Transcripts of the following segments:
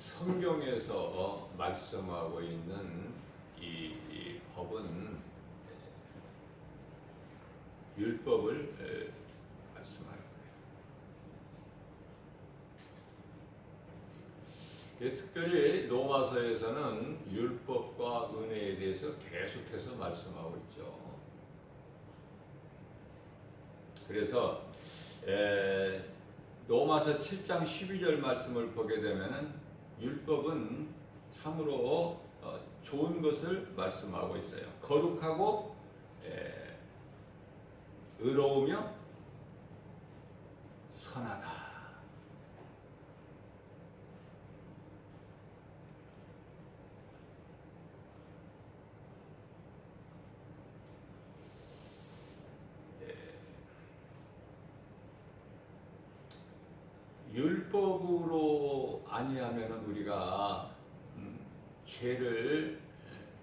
성경에서 말씀하고 있는 이 법은 율법을 말씀하는 거예요. 특별히 로마서에서는 율법과 은혜에 대해서 계속해서 말씀하고 있죠. 그래서 로마서 7장 12절 말씀을 보게 되면은 율법은 참으로 좋은 것을 말씀하고 있어요. 거룩하고 의로우며 선하다. 율법으로 아니하면 우리가 죄를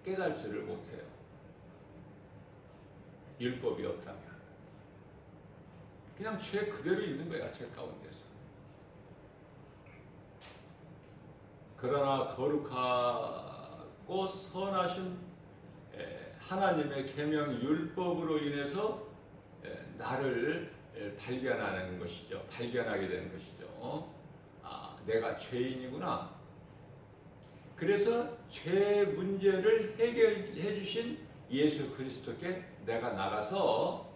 깨달지를 못해요. 율법이 없다면 그냥 죄 그대로 있는 거야, 죄 가운데서. 그러나 거룩하고 선하신 하나님의 계명 율법으로 인해서 나를 발견하는 것이죠. 발견하게 되는 것이죠. 내가 죄인이구나. 그래서 죄 문제를 해결해 주신 예수 그리스도께 내가 나가서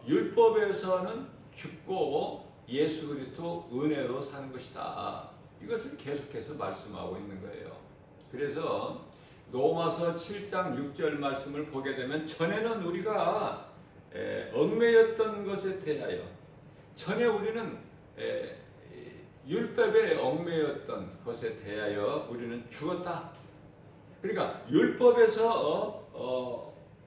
율법에서는 죽고 예수 그리스도 은혜로 사는 것이다. 이것을 계속해서 말씀하고 있는 거예요. 그래서 로마서 7장 6절 말씀을 보게 되면 전에는 우리가 얽매였던 것에 대하여 전에 우리는 율법에 얽매였던 것에 대하여 우리는 죽었다. 그러니까 율법에서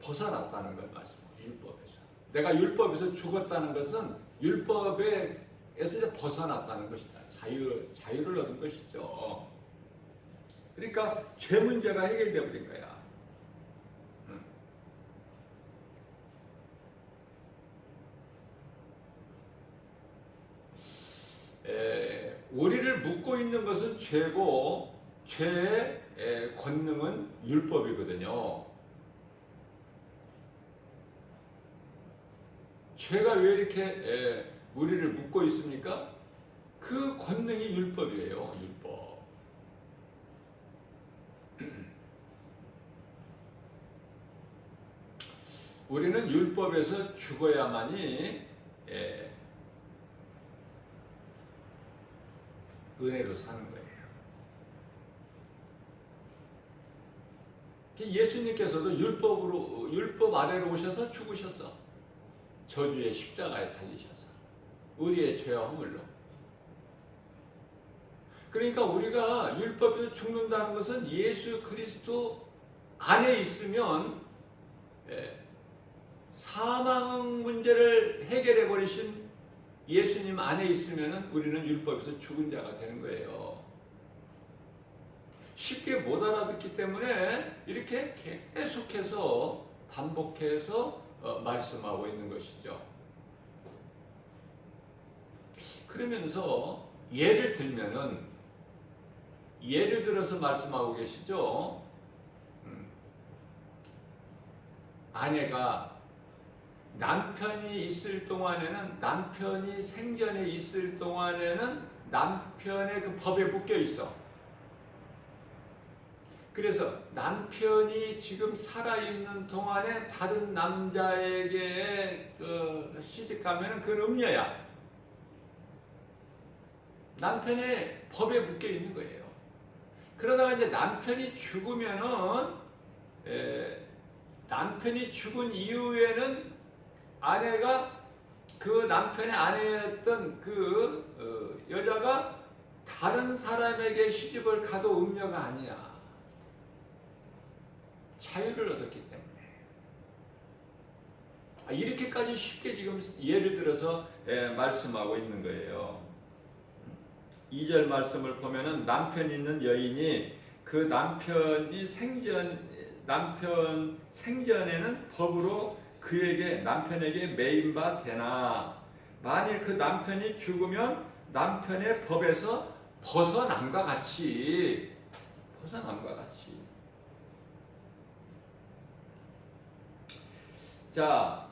벗어났다는 걸 말씀해요. 율법에서. 내가 율법에서 죽었다는 것은 율법에서 벗어났다는 것이다. 자유를 얻은 것이죠. 그러니까 죄 문제가 해결되어 버린 거야. 우리를 묶고 있는 것은 죄고 죄의 권능은 율법이거든요. 죄가 왜 이렇게 우리를 묶고 있습니까? 그 권능이 율법이에요. 율법. 우리는 율법에서 죽어야만이 은혜로 사는 거예요. 예수님께서도 율법 아래로 오셔서 죽으셔서 저주의 십자가에 달리셔서 우리의 죄와 허물로. 그러니까 우리가 율법에서 죽는다는 것은 예수 그리스도 안에 있으면 사망 문제를 해결해 버리신 예수님 안에 있으면 우리는 율법에서 죽은 자가 되는 거예요. 쉽게 못 알아듣기 때문에 이렇게 계속해서 반복해서 말씀하고 있는 것이죠. 그러면서 예를 들어서 말씀하고 계시죠. 아내가 남편이 있을 동안에는, 남편이 생전에 있을 동안에는 남편의 그 법에 묶여 있어. 그래서 남편이 지금 살아있는 동안에 다른 남자에게 시집가면 그건 음녀야. 남편의 법에 묶여 있는 거예요. 그러다가 이제 남편이 죽으면은, 남편이 죽은 이후에는 아내가 그 남편의 아내였던 그 여자가 다른 사람에게 시집을 가도 음녀가 아니야. 자유를 얻었기 때문에. 이렇게까지 쉽게 지금 예를 들어서 말씀하고 있는 거예요. 2절 말씀을 보면은 남편 있는 여인이 그 남편 생전에는 법으로 남편에게 매인 바 되나 만일 그 남편이 죽으면 남편의 법에서 벗어남과 같이 자,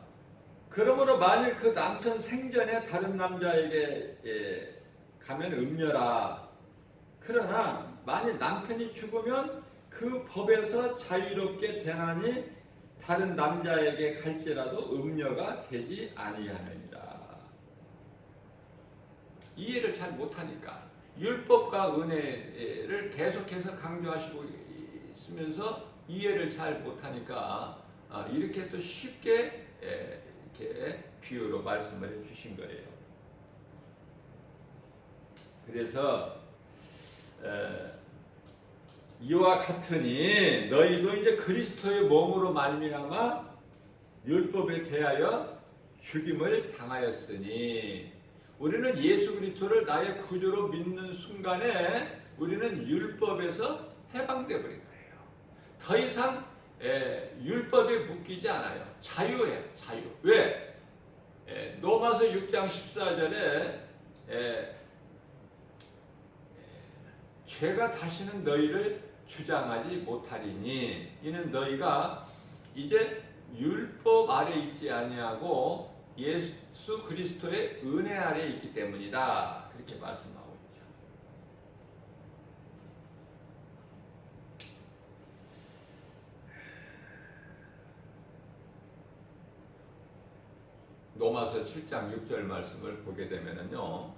그러므로 만일 그 남편 생전에 다른 남자에게 가면 음녀라. 그러나 만일 남편이 죽으면 그 법에서 자유롭게 되나니 다른 남자에게 갈지라도 음녀가 되지 아니하느니라. 이해를 잘 못하니까 율법과 은혜를 계속해서 강조하시고 있으면서 이해를 잘 못하니까 이렇게 또 쉽게 이렇게 비유로 말씀을 해주신 거예요. 그래서 이와 같으니 너희도 이제 그리스도의 몸으로 말미암아 율법에 대하여 죽임을 당하였으니, 우리는 예수 그리스도를 나의 구주로 믿는 순간에 우리는 율법에서 해방되어 버린 거예요. 더 이상 율법에 묶이지 않아요. 자유예요. 자유. 왜? 로마서 6장 14절에 죄가 다시는 너희를 주장하지 못하리니 이는 너희가 이제 율법 아래 있지 아니하고 예수 그리스도의 은혜 아래 있기 때문이다. 그렇게 말씀하고 있죠. 로마서 7장 6절 말씀을 보게 되면은요,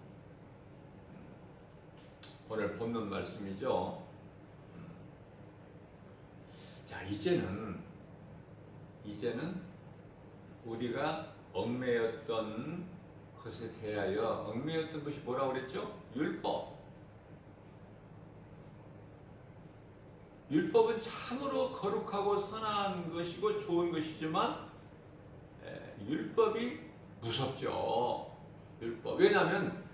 오늘 본문 말씀이죠. 자, 이제는 우리가 얽매였던 것에 대하여, 얽매였던 것이 뭐라고 그랬죠? 율법. 율법은 참으로 거룩하고 선한 것이고 좋은 것이지만 율법이 무섭죠. 율법. 왜냐하면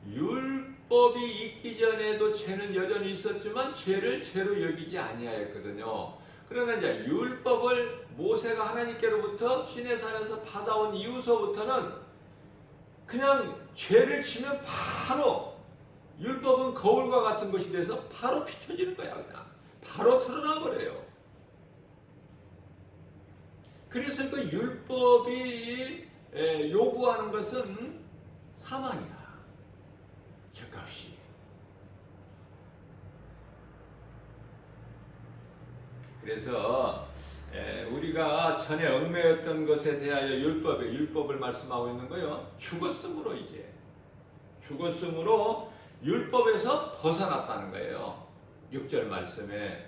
율법이 있기 전에도 죄는 여전히 있었지만 죄를 죄로 여기지 아니하였거든요. 그러나 이제 율법을 모세가 하나님께로부터 시내산에서 받아온 이후서부터는 그냥 죄를 지면 바로 율법은 거울과 같은 것이 돼서 바로 비춰지는 거야. 그냥 바로 드러나 버려요. 그래서 그 율법이 요구하는 것은 사망이야. 죄값이. 그래서 우리가 전에 얽매였던 것에 대하여 율법을 말씀하고 있는 거예요. 죽었으므로 이제 죽었으므로 율법에서 벗어났다는 거예요. 6절 말씀에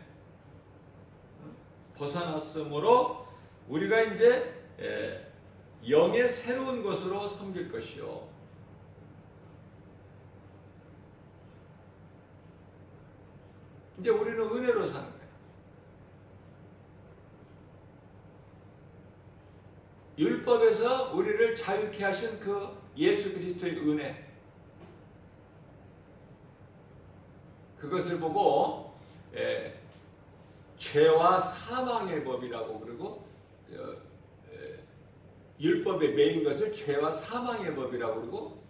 벗어났으므로 우리가 이제 영의 새로운 것으로 섬길 것이요. 이제 우리는 은혜로 사는 거예요. 율법에서 우리를 자유케 하신 그 예수 그리스도의 은혜, 그것을 보고 죄와 사망의 법이라고 그러고, 율법에 매인 것을 죄와 사망의 법이라고 그러고,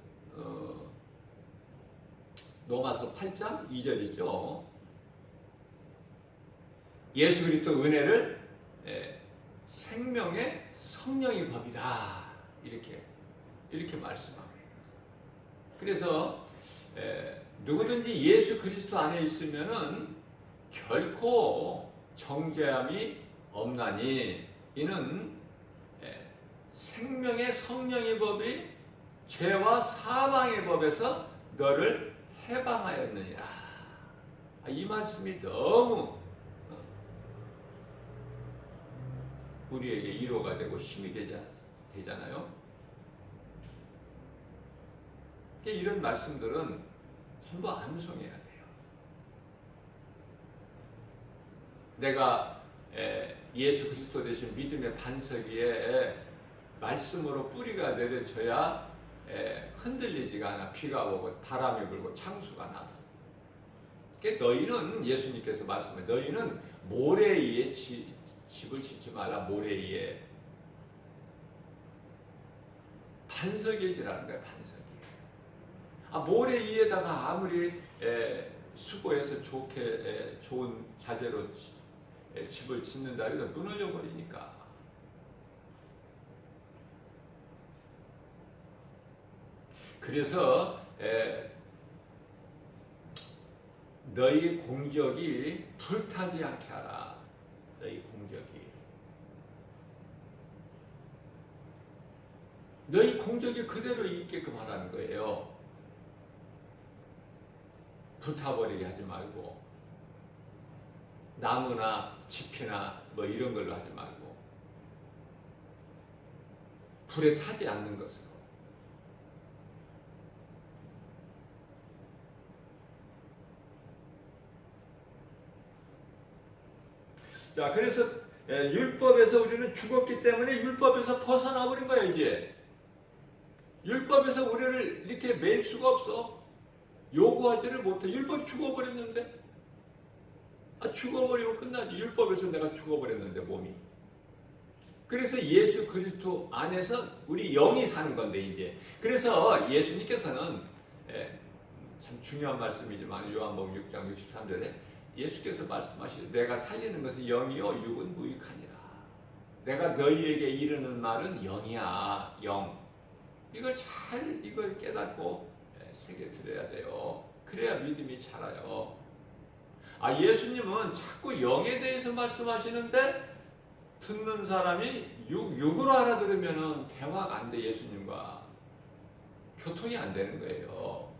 로마서 8장 2절이죠. 예수 그리스도 은혜를 생명의 성령의 법이다. 이렇게 말씀합니다. 그래서 누구든지 예수 그리스도 안에 있으면은 결코 정죄함이 없나니 이는 생명의 성령의 법이 죄와 사망의 법에서 너를 해방하였느니라. 이 말씀이 너무 우리에게 위로가 되고 힘이 되잖아요. 이런 말씀들은 전부 암송해야 돼요. 내가 예수 그리스도 되신 믿음의 반석 위에 말씀으로 뿌리가 내려져야 흔들리지가 않아. 비가 오고 바람이 불고 창수가 나. 너희는, 예수님께서 말씀해, 너희는 모래 위에 집을 짓지 말라. 모래 위에. 반석에 지라는 거야. 반석이. 모래 위에다가 아무리 수고해서 좋은 자재로 집을 짓는다 해도 무너져 버리니까. 그래서 너희 공적이 불타지 않게 하라. 너희 공적이 그대로 있게끔 하라는 거예요. 불타버리게 하지 말고, 나무나 지피나 뭐 이런 걸로 하지 말고, 불에 타지 않는 것으로. 자, 그래서 율법에서 우리는 죽었기 때문에 율법에서 벗어나 버린 거야. 이제 율법에서 우리를 이렇게 맬 수가 없어. 요구하지를 못해. 율법이 죽어버렸는데, 죽어버리면 끝나지. 율법에서 내가 죽어버렸는데, 몸이. 그래서 예수 그리스도 안에서 우리 영이 사는 건데, 이제. 그래서 예수님께서는 참 중요한 말씀이지만 요한복음 6장 63절에 예수께서 말씀하시죠. 내가 살리는 것은 영이요 육은 무익하니라. 내가 너희에게 이르는 말은 영이야. 영. 이걸 깨닫고 새겨 들어야 돼요. 그래야 믿음이 자라요. 예수님은 자꾸 영에 대해서 말씀하시는데 듣는 사람이 육으로 알아들으면 대화가 안 돼. 예수님과 교통이 안 되는 거예요.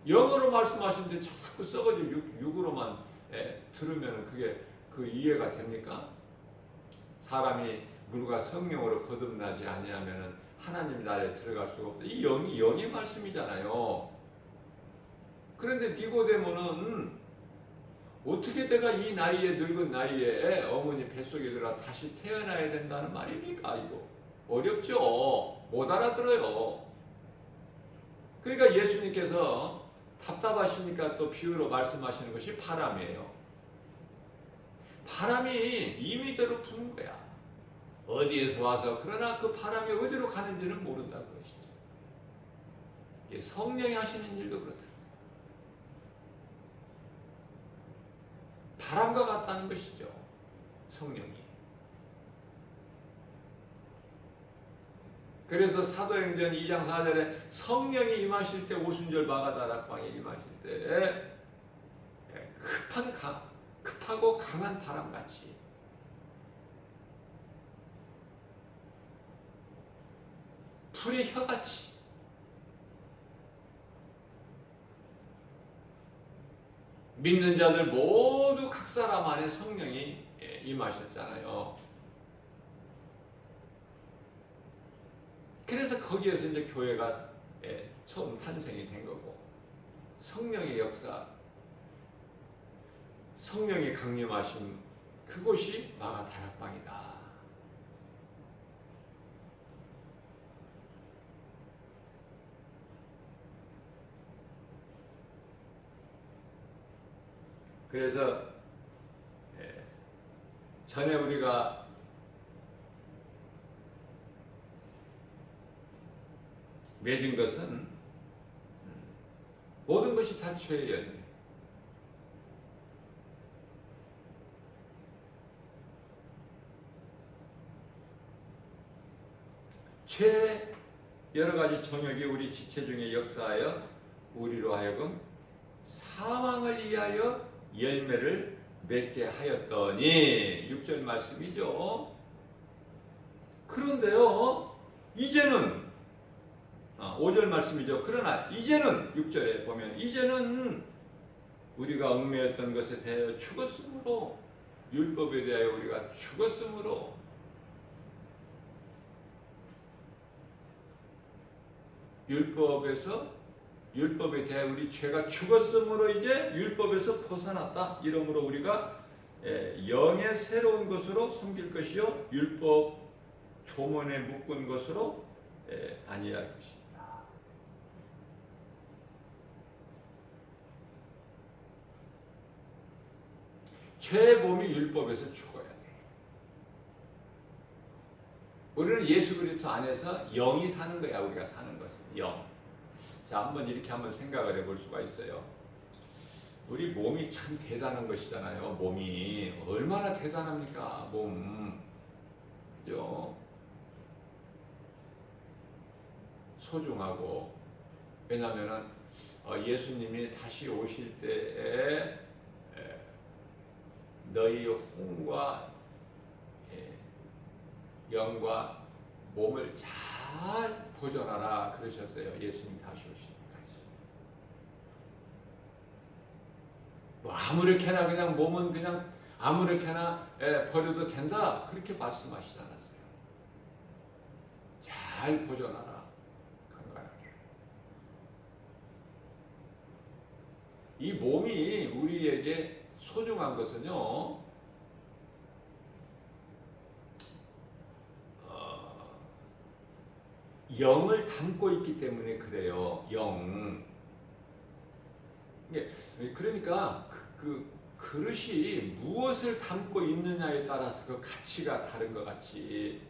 영어로 말씀하시는데 자꾸 썩어진 육으로만 들으면 그게 이해가 됩니까? 사람이 물과 성령으로 거듭나지 아니하면은 하나님 나라에 들어갈 수가 없다. 이 영의 말씀이잖아요. 그런데 니고데모는 어떻게 내가 이 나이에 늙은 나이에 어머니 뱃속에 들어가 다시 태어나야 된다는 말입니까? 이거 어렵죠. 못 알아들어요. 그러니까 예수님께서 답답하시니까 또 비유로 말씀하시는 것이 바람이에요. 바람이 임의대로 부는 거야. 어디에서 와서 그러나 그 바람이 어디로 가는지는 모른다는 것이죠. 성령이 하시는 일도 그렇다. 바람과 같다는 것이죠. 성령이. 그래서 사도행전 2장 4절에 성령이 임하실 때 오순절 마가다락방에 임하실 때 급하고 강한 바람같이 불의 혀같이 믿는 자들 모두 각 사람 안에 성령이 임하셨잖아요. 그래서 거기에서 이제 교회가 처음 탄생이 된 거고, 성령의 역사, 성령이 강림하신 그곳이 마가다락방이다. 그래서 전에 우리가 맺은 것은 모든 것이 다 죄의 열매. 죄의 여러 가지 정욕이 우리 지체 중에 역사하여 우리로 하여금 사망을 위하여 열매를 맺게 하였더니 6절 말씀이죠. 그런데요, 이제는 5절 말씀이죠. 그러나 이제는 6절에 보면 이제는 우리가 얽매였던 것에 대하여 죽었으므로, 율법에 대하여 우리가 죽었으므로 율법에 대해 우리 죄가 죽었으므로 이제 율법에서 벗어났다. 이러므로 우리가 영의 새로운 것으로 섬길 것이요 율법 조문에 묶은 것으로 아니할 것이다. 죄의 몸이 율법에서 죽어야 돼. 우리는 예수 그리스도 안에서 영이 사는 거야. 우리가 사는 것은 영. 자, 한번 생각을 해볼 수가 있어요. 우리 몸이 참 대단한 것이잖아요. 몸이 얼마나 대단합니까? 몸. 그죠? 소중하고. 왜냐면은 예수님이 다시 오실 때에 너희 혼과 영과 몸을 잘 보존하라 그러셨어요. 예수님 다시 오실 때까지. 뭐 아무렇게나 그냥 몸은 그냥 아무렇게나 버려도 된다 그렇게 말씀하시지 않았어요. 잘 보존하라. 건강하게. 이 몸이 우리에게 소중한 것은요. 영을 담고 있기 때문에 그래요. 영. 그러니까 그 그릇이 무엇을 담고 있느냐에 따라서 그 가치가 다른 것 같이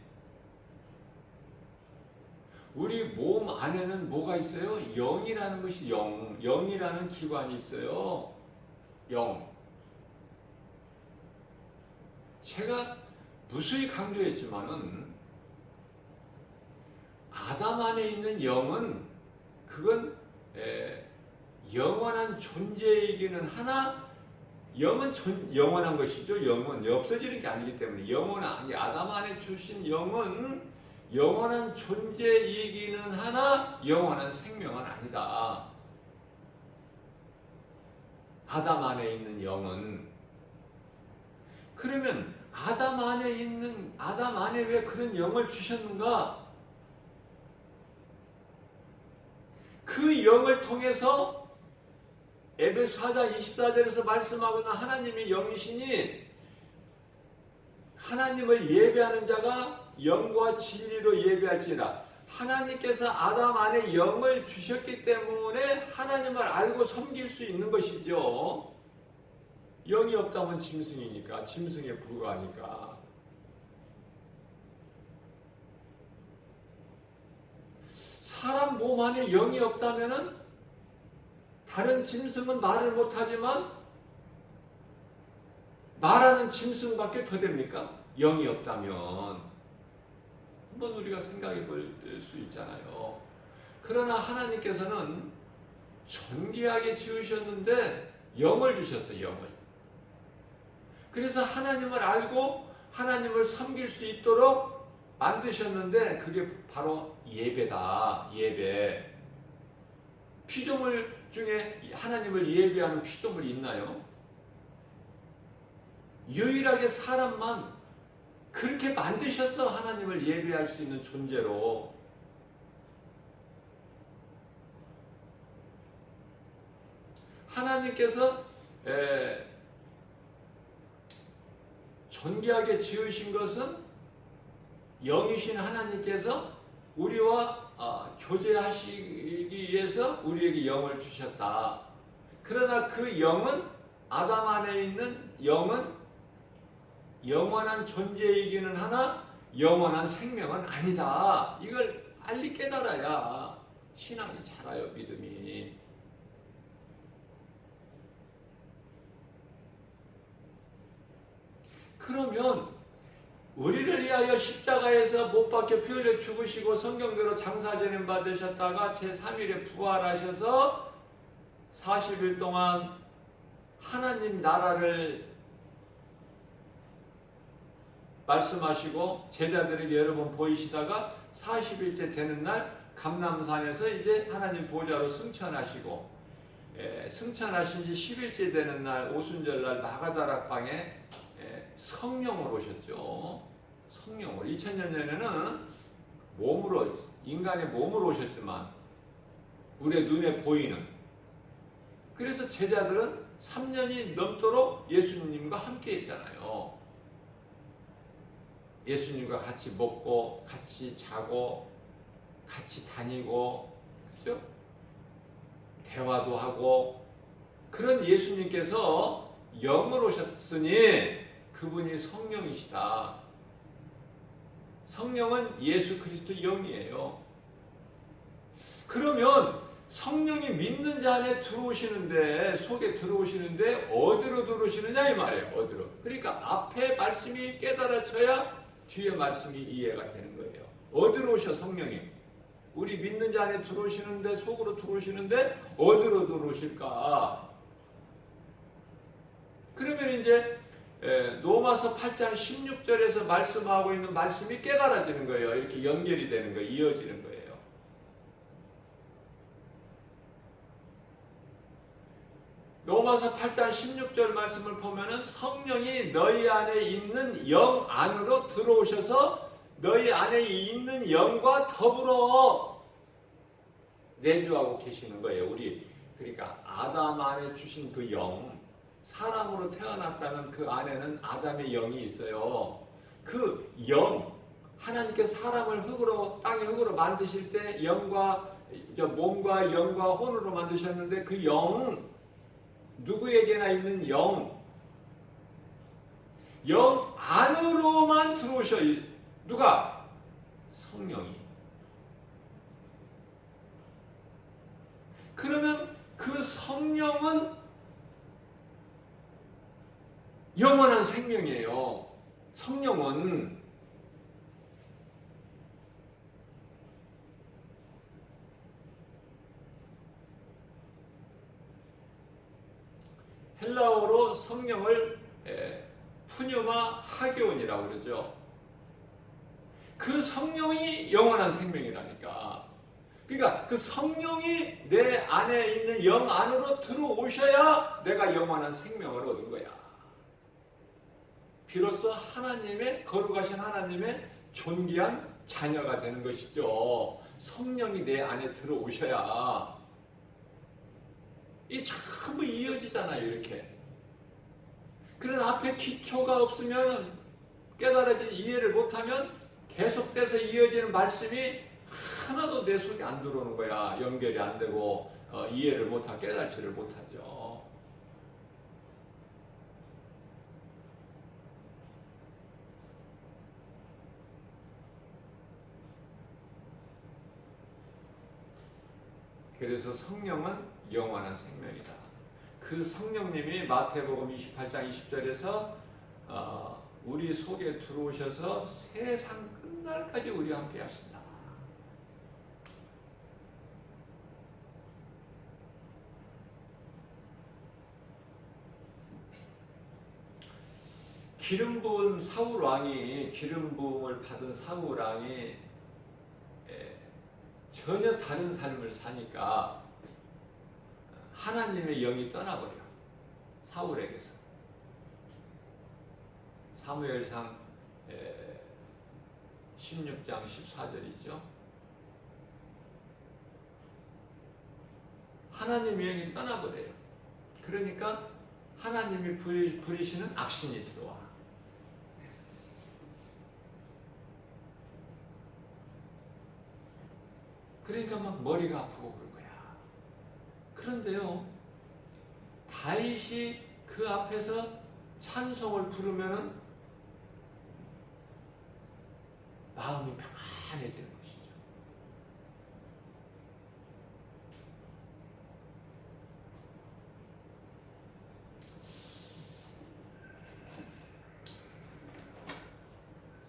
우리 몸 안에는 뭐가 있어요? 영이라는 것이 영이라는 기관이 있어요. 영. 제가 무수히 강조했지만은 아담 안에 있는 영은 그건 영원한 존재이기는 하나 영은 영원한 것이죠. 영은 없어지는 게 아니기 때문에 아담 안에 주신 영은 영원한 존재이기는 하나 영원한 생명은 아니다. 아담 안에 있는 영은. 그러면 아담 안에 왜 그런 영을 주셨는가? 그 영을 통해서 에베소 4장 24절에서 말씀하고는 하나님이 영이시니 하나님을 예배하는 자가 영과 진리로 예배할지니라. 하나님께서 아담 안에 영을 주셨기 때문에 하나님을 알고 섬길 수 있는 것이죠. 영이 없다면 짐승이니까, 짐승에 불과하니까. 사람 몸 안에 영이 없다면은 다른 짐승은 말을 못하지만 말하는 짐승밖에 더 됩니까? 영이 없다면. 한번 우리가 생각해 볼 수 있잖아요. 그러나 하나님께서는 존귀하게 지으셨는데 영을 주셨어요. 영을. 그래서 하나님을 알고 하나님을 섬길 수 있도록 만드셨는데 그게 바로 예배다. 예배. 피조물 중에 하나님을 예배하는 피조물이 있나요? 유일하게 사람만 그렇게 만드셔서 하나님을 예배할 수 있는 존재로. 하나님께서 존귀하게 지으신 것은 영이신 하나님께서 우리와 교제하시기 위해서 우리에게 영을 주셨다. 그러나 그 영은 아담 안에 있는 영은 영원한 존재이기는 하나 영원한 생명은 아니다. 이걸 빨리 깨달아야 신앙이 자라요. 믿음이. 그러면 우리를 위하여 십자가에서 못 박혀 피 흘려 죽으시고 성경대로 장사제는 받으셨다가 제3일에 부활하셔서 40일 동안 하나님 나라를 말씀하시고 제자들에게 여러 번 보이시다가 40일째 되는 날 감람산에서 이제 하나님 보좌로 승천하시고 승천하신 지 10일째 되는 날 오순절날 마가다락방에 성령으로 오셨죠. 성령으로. 2000년 전에는 몸으로, 인간의 몸으로 오셨지만 우리의 눈에 보이는. 그래서 제자들은 3년이 넘도록 예수님과 함께 했잖아요. 예수님과 같이 먹고 같이 자고 같이 다니고 그죠? 대화도 하고. 그런 예수님께서 영으로 오셨으니 그분이 성령이시다. 성령은 예수 그리스도 영이에요. 그러면 성령이 믿는 자 안에 들어오시는데, 속에 들어오시는데 어디로 들어오시느냐 이 말이에요. 어디로. 그러니까 앞에 말씀이 깨달아져야 뒤에 말씀이 이해가 되는 거예요. 어디로 오셔 성령이? 우리 믿는 자 안에 들어오시는데, 속으로 들어오시는데 어디로 들어오실까? 그러면 이제 로마서 8장 16절에서 말씀하고 있는 말씀이 깨달아지는 거예요. 이렇게 연결이 되는 거예요. 이어지는 거예요. 로마서 8장 16절 말씀을 보면은 성령이 너희 안에 있는 영 안으로 들어오셔서 너희 안에 있는 영과 더불어 내주하고 계시는 거예요. 우리 그러니까 아담 안에 주신 그 영, 사람으로 태어났다는 그 안에는 아담의 영이 있어요. 그 영, 하나님께서 사람을 흙으로, 땅의 흙으로 만드실 때 영과 몸과 영과 혼으로 만드셨는데 그 영, 누구에게나 있는 영 안으로만 들어오셔. 누가? 성령이. 그러면 그 성령은 영원한 생명이에요. 성령은 헬라어로 성령을 푸뉴마 하게온이라고 그러죠. 그 성령이 영원한 생명이라니까. 그러니까 그 성령이 내 안에 있는 영 안으로 들어오셔야 내가 영원한 생명을 얻은 거야. 비로소 하나님의 거룩하신 하나님의 존귀한 자녀가 되는 것이죠. 성령이 내 안에 들어오셔야. 이 전부 이어지잖아요, 이렇게. 그런 앞에 기초가 없으면 깨달아진 이해를 못하면 계속돼서 이어지는 말씀이 하나도 내 속에 안 들어오는 거야. 연결이 안 되고 이해를 못하고 깨달지를 못하죠. 그래서 성령은 영원한 생명이다. 그 성령님이 마태복음 28장 20절에서 우리 속에 들어오셔서 세상 끝날까지 우리와 함께 하신다. 기름 부은 사울 왕이, 기름 부음을 받은 사울 왕이 전혀 다른 삶을 사니까 하나님의 영이 떠나버려. 사울에게서. 사무엘상 16장 14절이죠. 하나님의 영이 떠나버려요. 그러니까 하나님이 부리시는 악신이 들어와. 그러니까 막 머리가 아프고 그럴 거야. 그런데요, 다윗이 그 앞에서 찬송을 부르면은 마음이 평안해지는 것이죠.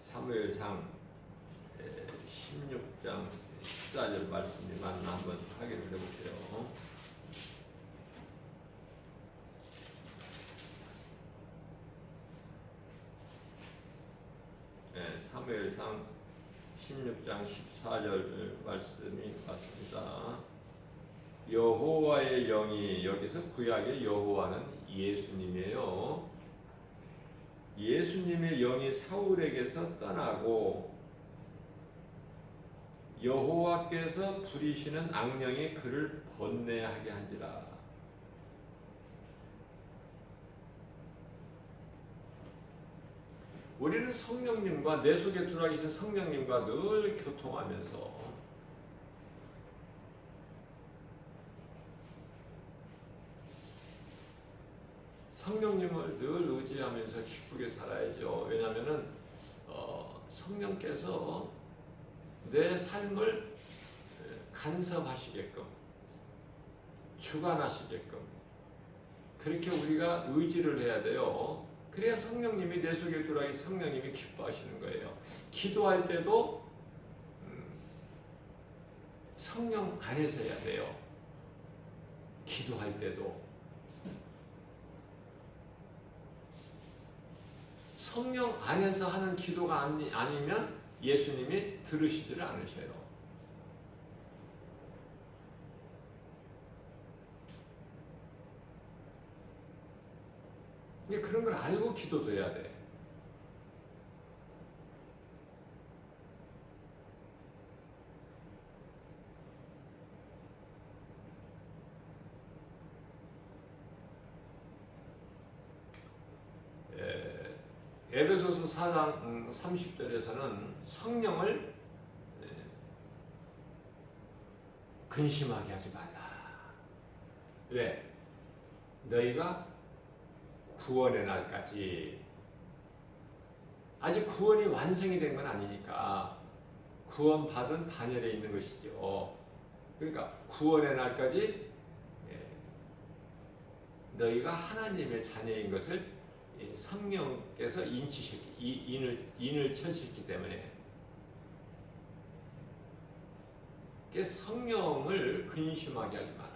사무엘상 16장 14절 말씀이 맞나 한번 확인해 보세요. 사무엘상 16장 14절 말씀이 맞습니다. 여호와의 영이, 여기서 구약의 여호와는 예수님이에요. 예수님의 영이 사울에게서 떠나고 여호와께서 부리시는 악령이 그를 번뇌하게 한지라. 우리는 성령님과, 내 속에 들어와 계신 성령님과 늘 교통하면서 성령님을 늘 의지하면서 기쁘게 살아야죠. 왜냐하면은 성령께서 내 삶을 간섭하시게끔, 주관하시게끔 그렇게 우리가 의지를 해야 돼요. 그래야 성령님이 내 속에 들어와 성령님이 기뻐하시는 거예요. 기도할 때도 성령 안에서 해야 돼요. 기도할 때도 성령 안에서 하는 기도가 아니면 예수님이 들으시지를 않으셔요. 그런 걸 알고 기도도 해야 돼. 에베소서 4장 30절에서는 성령을 근심하게 하지 말라. 왜? 너희가 구원의 날까지 아직 구원이 완성이 된 건 아니니까 구원받은 단열에 있는 것이죠. 그러니까 구원의 날까지 너희가 하나님의 자녀인 것을 성령께서 인을 쳐셨기 때문에 성령을 근심하게 하지 마라.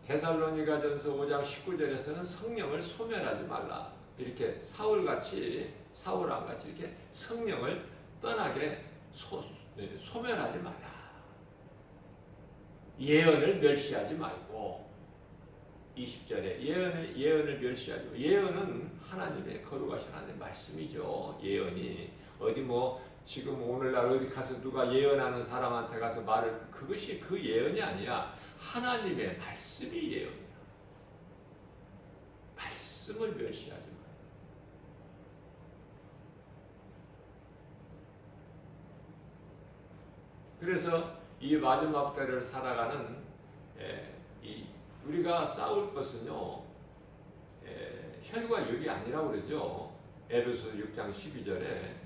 데살로니가전서 5장 19절에서는 성령을 소멸하지 말라. 이렇게 사울왕같이 이렇게 성령을 떠나게 소멸하지 말라. 예언을 멸시하지 말고 20절에 예언을 멸시하지 말고 예언은 하나님의 거룩하신 하나님의 말씀이죠. 예언이 어디 지금 오늘날 어디 가서 누가 예언하는 사람한테 가서 말을 그것이 그 예언이 아니야. 하나님의 말씀이 예언이야. 말씀을 멸시하지 마. 그래서 이 마지막 때를 살아가는 우리가 싸울 것은요 혈과 육이 아니라고 그러죠. 에베소서 6장 12절에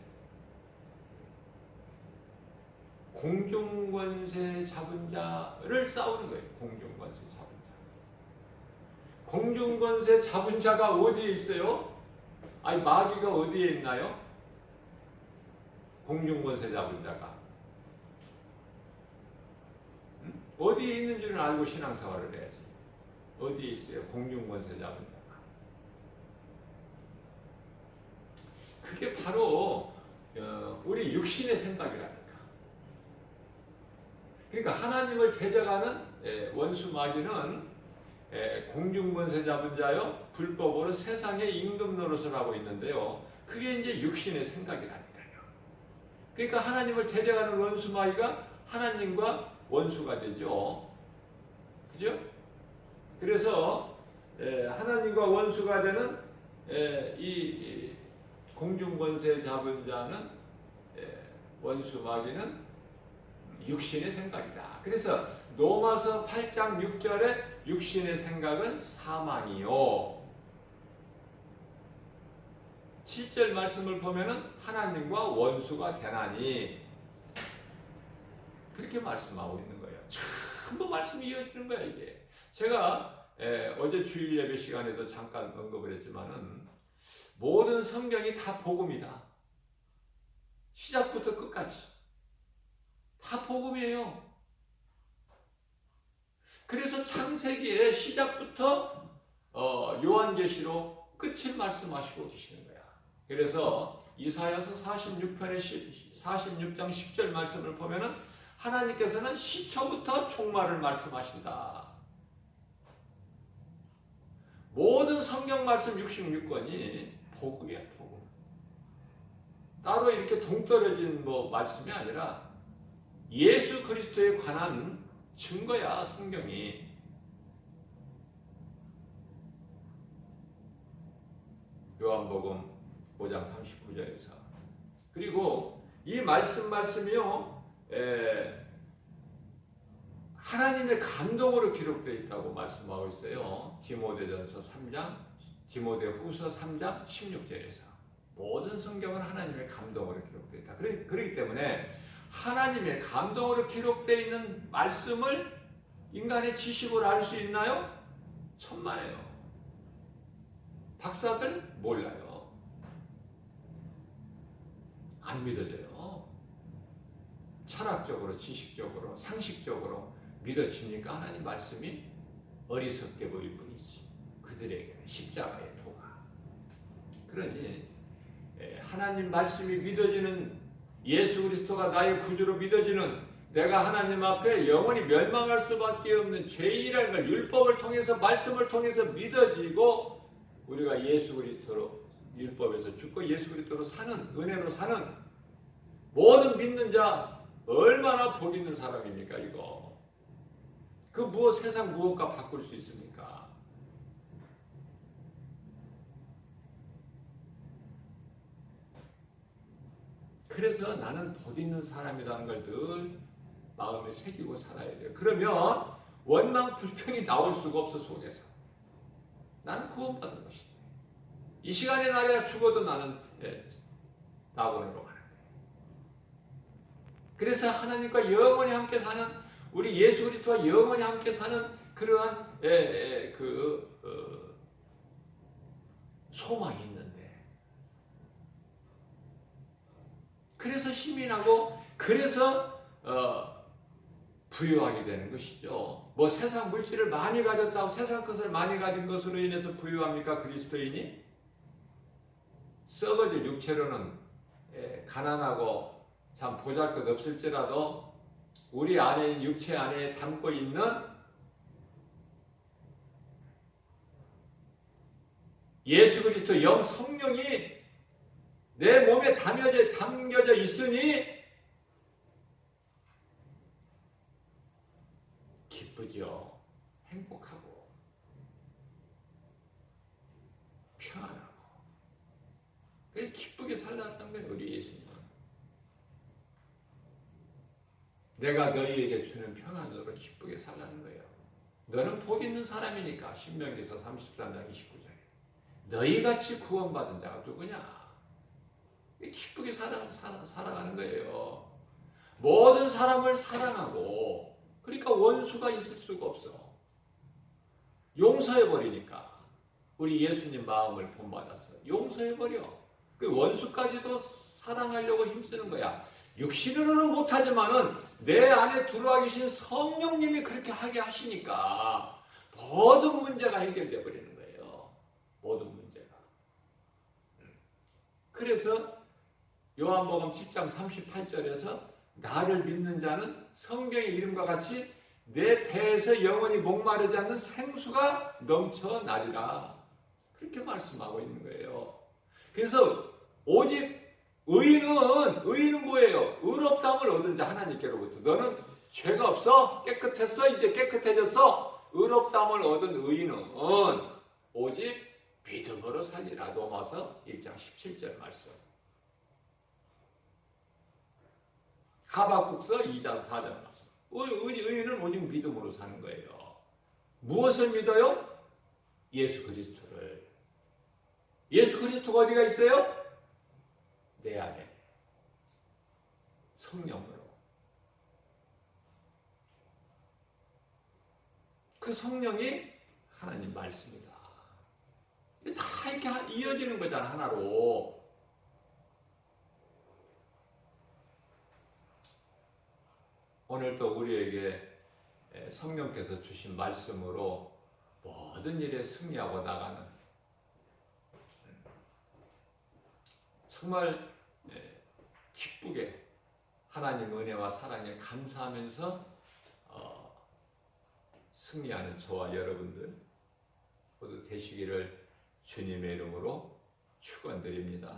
공중권세 잡은 자를 싸우는 거예요. 공중권세 잡은 자. 공중권세 잡은 자가 어디에 있어요? 아니 마귀가 어디에 있나요? 공중권세 잡은 자가 어디에 있는 줄은 알고 신앙생활을 해야지. 어디에 있어요? 공중권세 잡은 자가. 그게 바로 우리 육신의 생각이라니까. 그러니까 하나님을 대적하는 원수 마귀는 공중권세 잡은 자요 불법으로 세상의 임금 노릇을 하고 있는데요. 그게 이제 육신의 생각이라니까요. 그러니까 하나님을 대적하는 원수 마귀가 하나님과 원수가 되죠. 그죠? 그래서 하나님과 원수가 되는 이 공중권세 잡은 자는 원수 마귀는 육신의 생각이다. 그래서 로마서 8장 6절에 육신의 생각은 사망이요. 7절 말씀을 보면은 하나님과 원수가 되나니 그렇게 말씀하고 있는 거예요. 전부 말씀이 이어지는 거야 이게. 제가 어제 주일 예배 시간에도 잠깐 언급을 했지만은 모든 성경이 다 복음이다. 시작부터 끝까지 다 복음이에요. 그래서 창세기의 시작부터 요한계시로 끝을 말씀하시고 계시는 거야. 그래서 이사야서 46장 10절 말씀을 보면은 하나님께서는 시초부터 종말을 말씀하신다. 모든 성경 말씀 66권이 복음이야, 복음. 따로 이렇게 동떨어진 말씀이 아니라 예수 그리스도에 관한 증거야, 성경이. 요한복음 5장 39절에서. 그리고 이 말씀이요, 하나님의 감동으로 기록되어 있다고 말씀하고 있어요. 디모데후서 3장 16절에서. 모든 성경은 하나님의 감동으로 기록되어 있다. 그렇기 때문에 하나님의 감동으로 기록되어 있는 말씀을 인간의 지식으로 알 수 있나요? 천만에요. 박사들 몰라요. 안 믿어져요. 철학적으로, 지식적으로, 상식적으로 믿어집니까? 하나님 말씀이 어리석게 보일 뿐이지. 그들에게는 십자가의 도가. 그러니 하나님 말씀이 믿어지는 예수 그리스도가 나의 구주로 믿어지는 내가 하나님 앞에 영원히 멸망할 수밖에 없는 죄인이라는 걸 율법을 통해서 말씀을 통해서 믿어지고 우리가 예수 그리스도로 율법에서 죽고 예수 그리스도로 사는 은혜로 사는 모든 믿는 자 얼마나 복 있는 사람입니까 이거. 그 세상 무엇과 바꿀 수 있습니까? 그래서 나는 복 있는 사람이라는 걸 늘 마음에 새기고 살아야 돼요. 그러면 원망 불평이 나올 수가 없어 속에서. 나는 구원받은 것이다. 이 시간에 나야 죽어도 나는 낙원으로 가는 거예요. 그래서 하나님과 영원히 함께 사는 우리 예수 그리스도와 영원히 함께 사는 그러한 소망이 있는데 그래서 힘이 나고 그래서 부유하게 되는 것이죠. 뭐 세상 물질을 많이 가졌다고 세상 것을 많이 가진 것으로 인해서 부유합니까? 그리스도인이? 썩어질 육체로는 가난하고 참 보잘것없을지라도 우리 안에 육체 안에 담고 있는 예수 그리스도 영 성령이 내 몸에 담겨져 있으니 기쁘죠. 행복하고 평안하고 기쁘게 살라는 거예요. 우리 예수님은. 내가 너희에게 주는 평안으로 기쁘게 살라는 거예요. 너는 복 있는 사람이니까. 신명기서 33장 29절에 너희같이 구원받은 자가 누구냐? 기쁘게 살아가는 거예요. 모든 사람을 사랑하고 그러니까 원수가 있을 수가 없어. 용서해버리니까 우리 예수님 마음을 본받아서 용서해버려. 그 원수까지도 사랑하려고 힘쓰는 거야. 육신으로는 못하지만은 내 안에 들어와 계신 성령님이 그렇게 하게 하시니까 모든 문제가 해결되어 버리는 거예요. 모든 문제가. 그래서 요한복음 7장 38절에서 나를 믿는 자는 성경의 이름과 같이 내 배에서 영원히 목마르지 않는 생수가 넘쳐나리라. 그렇게 말씀하고 있는 거예요. 그래서 오직 의인은 뭐예요? 의롭다함을 얻은 자 하나님께로부터. 너는 죄가 없어? 깨끗했어? 이제 깨끗해졌어? 의롭다함을 얻은 의인은 오직 믿음으로 살리라. 로마서 1장 17절 말씀. 하박국서 2장 4절 말씀. 의인은 오직 믿음으로 사는 거예요. 무엇을 믿어요? 예수 그리스도를. 예수 그리스도가 어디가 있어요? 내 안에. 성령으로. 그 성령이 하나님 말씀이다. 다 이렇게 이어지는 거잖아, 하나로. 오늘도 우리에게 성령께서 주신 말씀으로 모든 일에 승리하고 나가는 정말 기쁘게 하나님 은혜와 사랑에 감사하면서 승리하는 저와 여러분들 모두 되시기를 주님의 이름으로 축원드립니다.